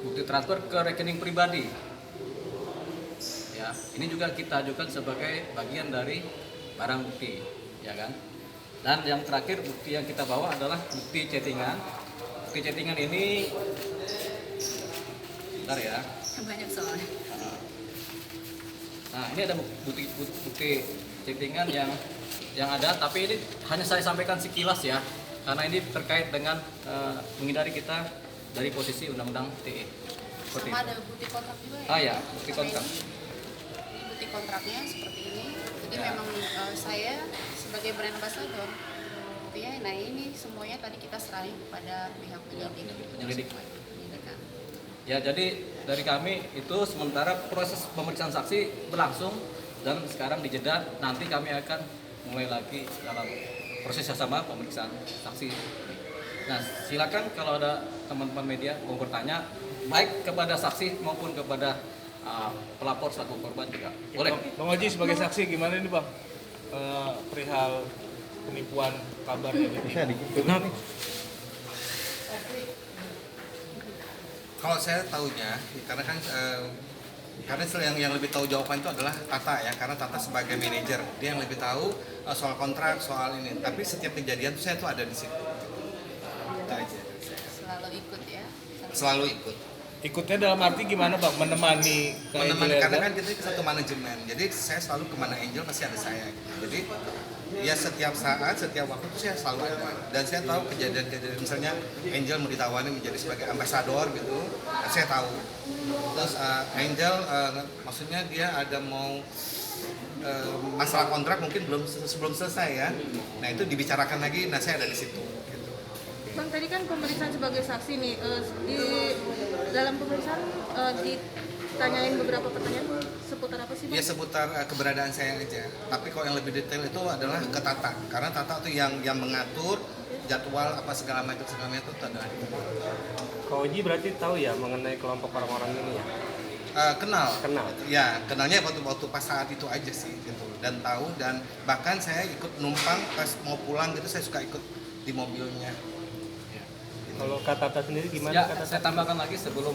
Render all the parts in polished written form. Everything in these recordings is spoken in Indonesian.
bukti transfer ke rekening pribadi. Ya, ini juga kita ajukan sebagai bagian dari barang bukti, ya kan? Dan yang terakhir bukti yang kita bawa adalah bukti chattingan. Bukti chattingan ini, bentar ya. Banyak soalnya. Nah, ini ada bukti chattingan yang ada, tapi ini hanya saya sampaikan sekilas ya, karena ini terkait dengan menghindari kita dari posisi undang-undang TE. Seperti Sama itu. ada bukti kontrak juga ya? Ah ya, bukti kontrak. Ini bukti kontraknya seperti ini. Jadi Ya. memang saya sebagai brand ambassador, gitu ya. Nah ini semuanya tadi kita serahin kepada pihak penyelidik. penyelidik. Penyidikan. Ya, jadi dari kami itu sementara proses pemeriksaan saksi berlangsung dan sekarang dijeda. Nanti kami akan mulai lagi dalam proses yang sama pemeriksaan saksi. Nah, silakan kalau ada teman-teman media mau bertanya baik kepada saksi maupun kepada pelapor selaku korban juga. Boleh. Bang Oji sebagai saksi gimana nih Bang? Perihal penipuan kabar ini. Kalau saya tahunya, karena kan karena yang lebih tahu jawaban itu adalah Tata ya, karena Tata sebagai manajer dia yang lebih tahu soal kontrak, soal ini. Tapi setiap kejadian tuh saya tuh ada di situ. Itu aja. Selalu ikut ya. Selalu ikut. Ikutnya dalam arti gimana Bang? Menemani ke Menemani, Angel karena Elga? kan kita satu manajemen, jadi saya selalu kemana Angel pasti ada saya. Jadi ya setiap saat, setiap waktu itu saya selalu ada. Dan saya tahu kejadian-kejadian, misalnya Angel mau ditawari menjadi sebagai ambasador gitu, saya tahu. Terus Angel maksudnya dia ada mau masalah kontrak mungkin sebelum selesai ya. Nah itu dibicarakan lagi, nah saya ada di situ. Gitu. Bang, tadi kan pemeriksaan sebagai saksi nih, di dalam pemeriksaan ditanyain beberapa pertanyaan seputar apa sih Bang? Ya seputar keberadaan saya aja. Tapi kalau yang lebih detail itu adalah ke Tata, karena Tata itu yang mengatur jadwal apa segala macam itu adalah di Tata. Kak Oji berarti tahu ya mengenai kelompok orang-orang ini ya? Kenal. Kenal. Ya, kenalnya waktu pas saat itu aja sih gitu. Dan tahu, dan bahkan saya ikut numpang pas mau pulang gitu, saya suka ikut di mobilnya. Kalau Kak Tata sendiri gimana Ya, Kak Tata? saya tambahkan lagi sebelum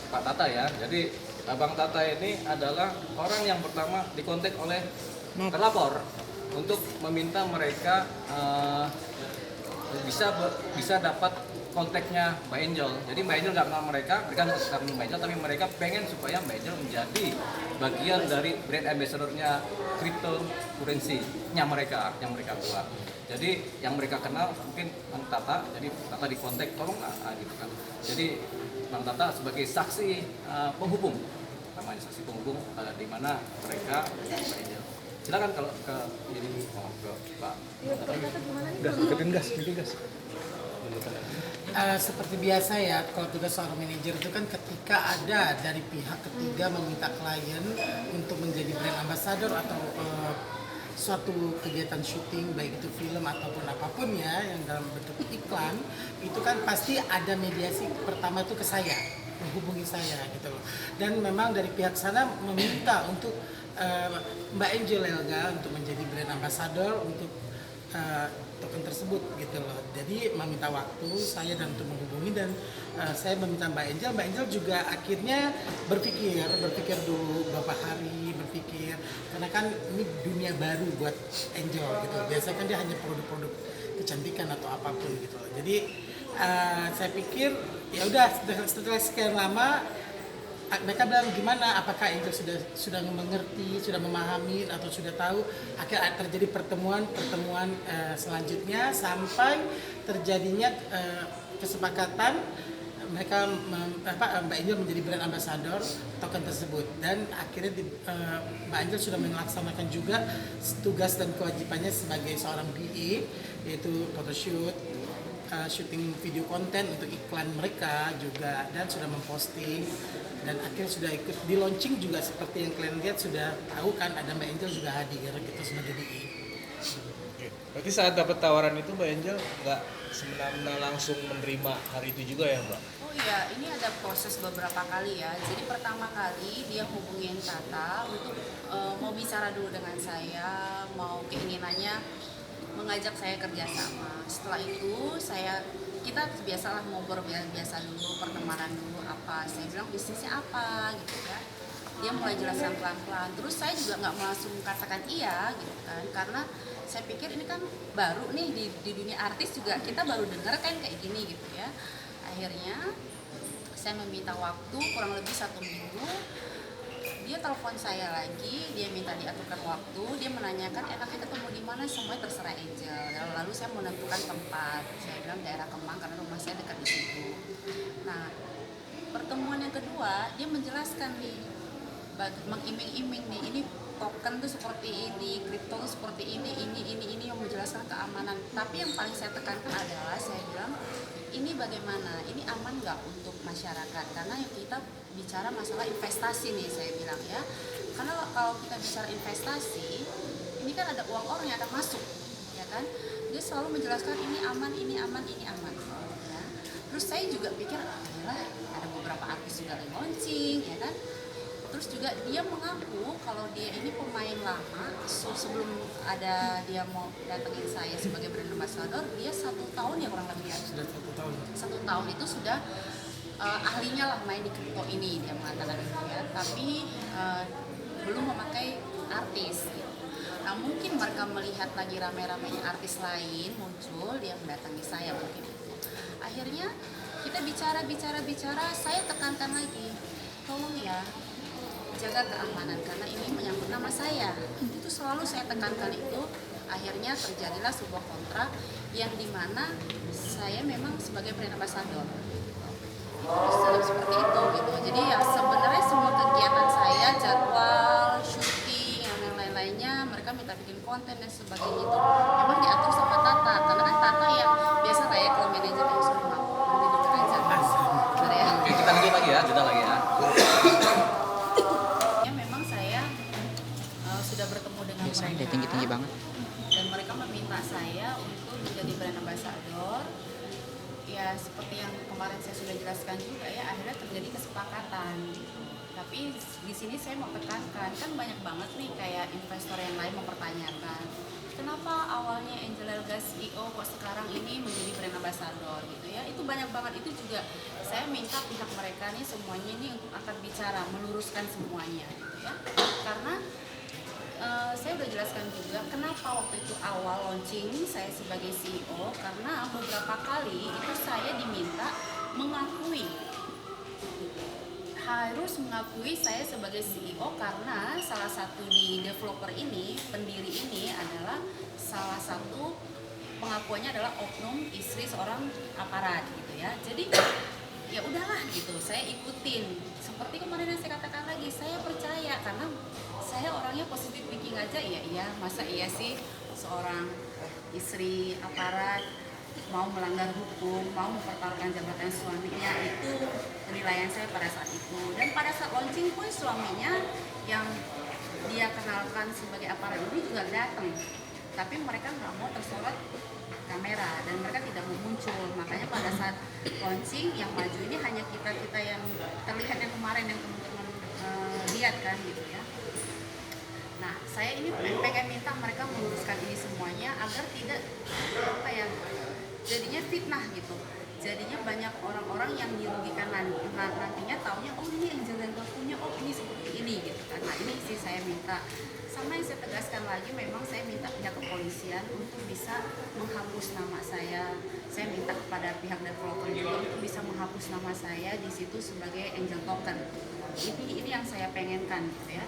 Pak Tata ya. Jadi Abang Tata ini adalah orang yang pertama dikontak oleh terlapor untuk meminta mereka bisa dapat kontaknya Mbak Angel. Jadi Mbak Angel nggak kenal mereka nggak kenal Mbak Angel, tapi mereka pengen supaya Mbak Angel menjadi bagian dari brand ambassador-nya cryptocurrency-nya mereka yang mereka buat. Jadi yang mereka kenal mungkin Bang Tata, jadi Tata dikontak tolong gitu kan. Jadi Bang Tata sebagai saksi penghubung, namanya saksi penghubung di mana mereka Mbak Angel. Silakan kalau ke jadi ke Pak. Gas. Seperti biasa ya, kalau tugas seorang manajer itu kan ketika ada dari pihak ketiga meminta klien untuk menjadi brand ambassador atau suatu kegiatan syuting, baik itu film ataupun apapun ya yang dalam bentuk iklan, itu kan pasti ada mediasi pertama itu ke saya, menghubungi saya gitu loh. Dan memang dari pihak sana meminta untuk Mbak Angel Elga untuk menjadi brand ambassador untuk token tersebut gitu loh. Jadi meminta waktu saya dan untuk menghubungi, dan saya meminta Mbak Angel juga akhirnya berpikir dulu beberapa hari, berpikir karena kan ini dunia baru buat Angel gitu. Biasanya kan dia hanya produk-produk kecantikan atau apapun gitu loh. Jadi saya pikir ya udah setelah sekian lama mereka bilang gimana, apakah Angel sudah mengerti, sudah memahami atau sudah tahu. Akhirnya terjadi pertemuan selanjutnya sampai terjadinya kesepakatan mereka Mbak Angel menjadi brand ambassador token tersebut, dan akhirnya Mbak Angel sudah melaksanakan juga tugas dan kewajibannya sebagai seorang PA, yaitu photoshoot, syuting video konten untuk iklan mereka juga, dan sudah memposting, dan akhirnya sudah ikut di launching juga seperti yang kalian lihat, sudah tahu kan ada Mbak Angel juga hadir gitu sebagai DI. Oke. Berarti saat dapat tawaran itu Mbak Angel nggak semena-mena langsung menerima hari itu juga ya Mbak? Oh iya, ini ada proses beberapa kali ya. Jadi pertama kali dia hubungin Tata untuk mau bicara dulu dengan saya, mau keinginannya mengajak saya kerjasama. Setelah itu kita biasalah ngobrol biasa dulu, pertemanan dulu apa. Saya bilang bisnisnya apa gitu ya. Dia mulai jelaskan pelan-pelan. Terus saya juga nggak langsung katakan iya gitu kan, karena saya pikir ini kan baru nih di dunia artis juga kita baru dengar kan kayak gini gitu ya. Akhirnya saya meminta waktu kurang lebih 1 minggu. Dia telepon saya lagi, dia minta diaturkan waktu, dia menanyakan enaknya ketemu di mana, semuanya terserah Angel. Lalu saya menentukan tempat, saya bilang daerah Kemang karena rumah saya dekat di situ. Nah, pertemuan yang kedua dia menjelaskan nih, mengiming-iming nih, ini token tuh seperti ini, kripto tuh seperti ini yang menjelaskan keamanan. Tapi yang paling saya tekankan adalah saya bilang ini bagaimana, ini aman nggak untuk masyarakat? Karena kita bicara masalah investasi nih, saya bilang ya. Karena kalau kita bicara investasi, ini kan ada uang orang yang akan masuk, ya kan? Dia selalu menjelaskan ini aman, ini aman, ini aman. Ya. Terus saya juga pikir, lah ada beberapa artis juga lagi launching, ya kan? Terus juga dia mengaku kalau dia ini pemain lama, sebelum ada dia mau datengin saya sebagai brand ambassador, dia 1 tahun ya kurang lebih ya. Sudah 1 tahun. 1 tahun itu sudah ahlinya lah main di kripto ini, dia mengatakan itu ya. Tapi belum memakai artis. Gitu. Nah mungkin mereka melihat lagi rame-ramenya artis lain muncul, dia mendatangi saya mungkin itu. Akhirnya kita bicara, saya tekankan lagi, tolong ya jaga keamanan karena ini menyangkut nama saya. Itu selalu saya tekankan itu. Akhirnya terjadilah sebuah kontrak yang dimana saya memang sebagai brand ambassador. Terus seperti itu gitu. Jadi ya sebenarnya semua kegiatan saya, jadwal, syuting, yang lain-lainnya mereka minta bikin konten dan sebagainya itu memang diatur sama Tata. Karena kan Tata yang biasa kayak kalau manajer yang suruh manajer aja. Benar ya. Oke, kita lanjut lagi ya, jeda lagi ya. Sudah bertemu dengan mereka tinggi banget. dan mereka meminta saya untuk menjadi brand ambassador. Ya seperti yang kemarin saya sudah jelaskan juga ya, akhirnya terjadi kesepakatan. Tapi di sini saya mau tekankan, kan banyak banget nih kayak investor yang lain mempertanyakan kenapa awalnya Angel Elga CEO kok sekarang ini menjadi brand ambassador gitu ya. Itu banyak banget, itu juga saya minta pihak mereka nih semuanya ini untuk akan bicara, meluruskan semuanya gitu ya. Karena saya udah jelaskan juga kenapa waktu itu awal launching saya sebagai CEO, karena beberapa kali itu saya diminta harus mengakui saya sebagai CEO karena salah satu di developer ini, pendiri ini adalah salah satu pengakuannya adalah oknum istri seorang aparat gitu ya. Jadi ya udahlah gitu, saya ikutin. Seperti kemarin yang saya katakan lagi, saya percaya karena saya orangnya positif thinking aja. Iya, masa iya sih seorang istri aparat mau melanggar hukum, mau mempertaruhkan jabatan suaminya, itu penilaian saya pada saat itu. Dan pada saat launching pun suaminya yang dia kenalkan sebagai aparat ini juga datang, tapi mereka nggak mau tersorot kamera dan mereka tidak mau muncul. Makanya pada saat launching yang maju ini hanya kita yang terlihat yang kemarin yang teman-teman lihat kan gitu ya. Nah saya ini pengen minta mereka meluruskan ini semuanya agar tidak jadinya fitnah gitu. Jadinya banyak orang-orang yang dirugikan nantinya taunya oh ini Angel Elga punya, oh ini seperti ini gitu kan. Nah ini sih saya minta. Sama yang saya tegaskan lagi, memang saya minta pihak kepolisian untuk bisa menghapus nama saya. Saya minta kepada pihak developer juga untuk bisa menghapus nama saya di situ sebagai Angel Token. Ini yang saya pengenkan gitu ya.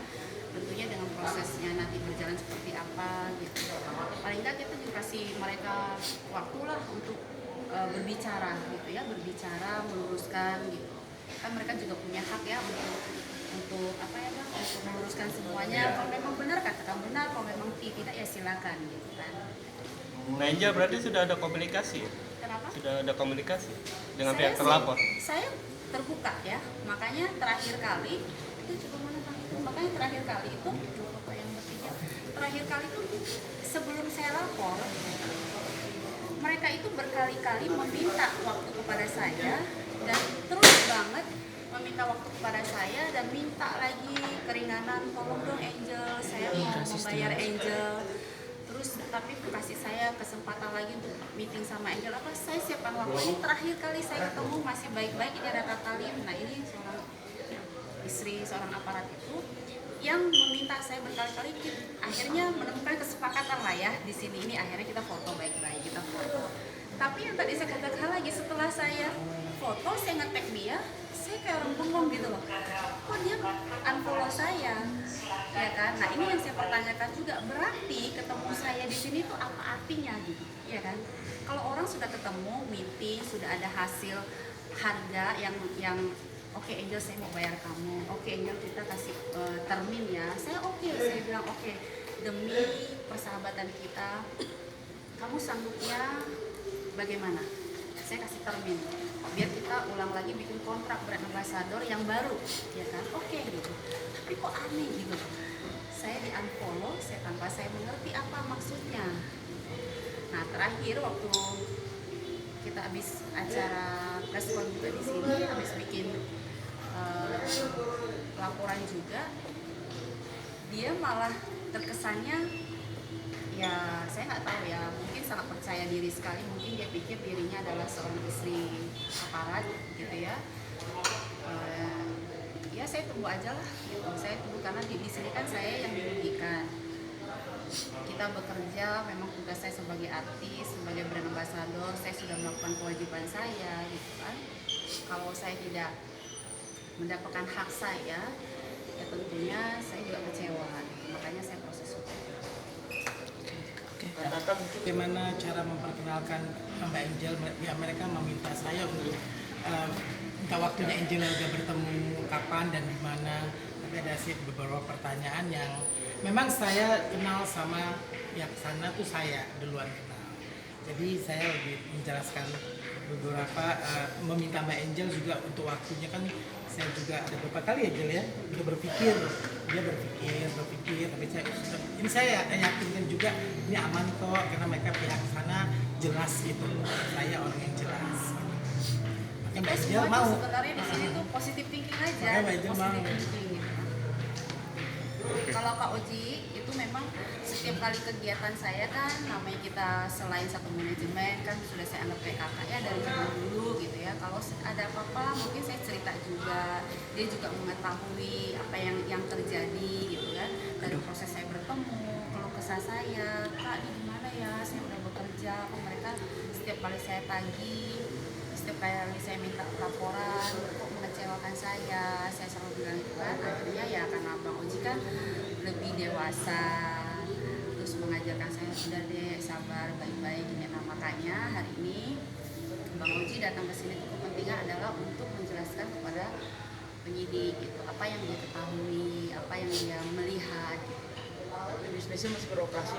Tentunya dengan prosesnya nanti berjalan seperti apa gitu. Paling nggak kita juga kasih mereka waktu lah untuk berbicara gitu ya, meluruskan gitu. Kan mereka juga punya hak ya untuk untuk meluruskan semuanya. Kalau memang benar katakan benar, kalau memang tidak ya silakan gitu kan. Nah Angel berarti sudah ada komunikasi ya? Kenapa? Sudah ada komunikasi dengan pihak terlapor? Saya terbuka ya, makanya terakhir kali itu coba mana Pak? Makanya terakhir kali itu foto yang bertiga. Terakhir kali itu sebelum saya lapor, mereka itu berkali-kali meminta waktu kepada saya dan terus banget meminta waktu kepada saya dan minta lagi keringanan, tolong dong Angel, saya mau membayar Angel. terus tapi kasih saya kesempatan lagi untuk meeting sama Angel, apa saya siapkan waktu. Ini terakhir kali saya ketemu masih baik-baik, ini ada Kak Kalim. Nah ini seorang istri seorang aparat itu yang meminta saya berkali-kali, akhirnya menemukan kesepakatan lah ya di sini. Ini akhirnya kita foto baik-baik, kita foto. Tapi yang tadi saya katakan lagi, setelah saya foto, saya nge-tag dia, saya kayak orang bengong gitu loh. Kok dia unfollow saya? Ya kan? Nah ini yang saya pertanyakan juga, berarti ketemu saya di sini tuh apa artinya gitu? Ya kan? Kalau orang sudah ketemu, meeting, sudah ada hasil harga yang oke Angel, saya mau bayar kamu. Oke Angel, kita kasih termin ya. Saya oke, saya bilang oke. Demi persahabatan kita, kamu sanggupnya bagaimana? Saya kasih termin. Biar kita ulang lagi bikin kontrak brand ambassador yang baru, ya kan? Oke gitu. Tapi kok aneh gitu. Saya di unfollow, saya tanpa saya mengerti apa maksudnya. Nah terakhir waktu kita habis acara press con juga di sini, habis bikin laporan juga, dia malah terkesannya ya saya nggak tahu ya, mungkin sangat percaya diri sekali, mungkin dia pikir dirinya adalah seorang istri aparat gitu ya. Ya saya tunggu aja lah gitu, saya tunggu karena di sini kan saya yang dirugikan. Kita bekerja, memang tugas saya sebagai artis, sebagai brand ambassador, saya sudah melakukan kewajiban saya gitu kan. Kalau saya tidak mendapatkan hak saya, ya tentunya saya juga kecewa. Makanya saya proses hukum. Bagaimana cara memperkenalkan Mbak Angel? Ya mereka meminta saya untuk minta waktunya Angel udah bertemu kapan dan di mana. Tapi ada sih beberapa pertanyaan yang memang saya kenal sama yang sana tuh saya duluan kenal. Jadi saya lebih menjelaskan beberapa meminta Mbak Angel juga untuk waktunya kan. Saya juga ada beberapa kali Angel ya udah berpikir, dia berpikir, tapi saya yakinkan juga ini aman kok karena mereka pihak sana jelas gitu, saya orang yang jelas. Makanya Mbak Angel Semua mau. tuh sebenarnya di sini tuh positif thinking aja, Makanya Mbak Angel positif mau. thinking gitu. Kalau Kak Oji itu memang setiap kali kegiatan saya kan namanya kita selain satu manajemen kan sudah saya anggap kayak kakak ya dari zaman dulu gitu ya. Kalau ada apa-apa mungkin saya cerita juga, dia juga mengetahui apa yang terjadi gitu kan. Dari proses saya bertemu, kalau kesah saya, Kak ini gimana ya, saya udah bekerja, kok mereka setiap kali saya tagih, setiap kali saya minta laporan kok mengecewakan saya selalu bilang gitu kan. Akhirnya ya karena Bang Oji kan lebih dewasa, terus mengajarkan saya sudah deh sabar baik-baik ini. Nah makanya hari ini Bang Oji datang ke sini tuh kepentingan adalah untuk menjelaskan kepada penyidik gitu apa yang dia ketahui, apa yang dia melihat gitu. Bisnisnya masih beroperasi.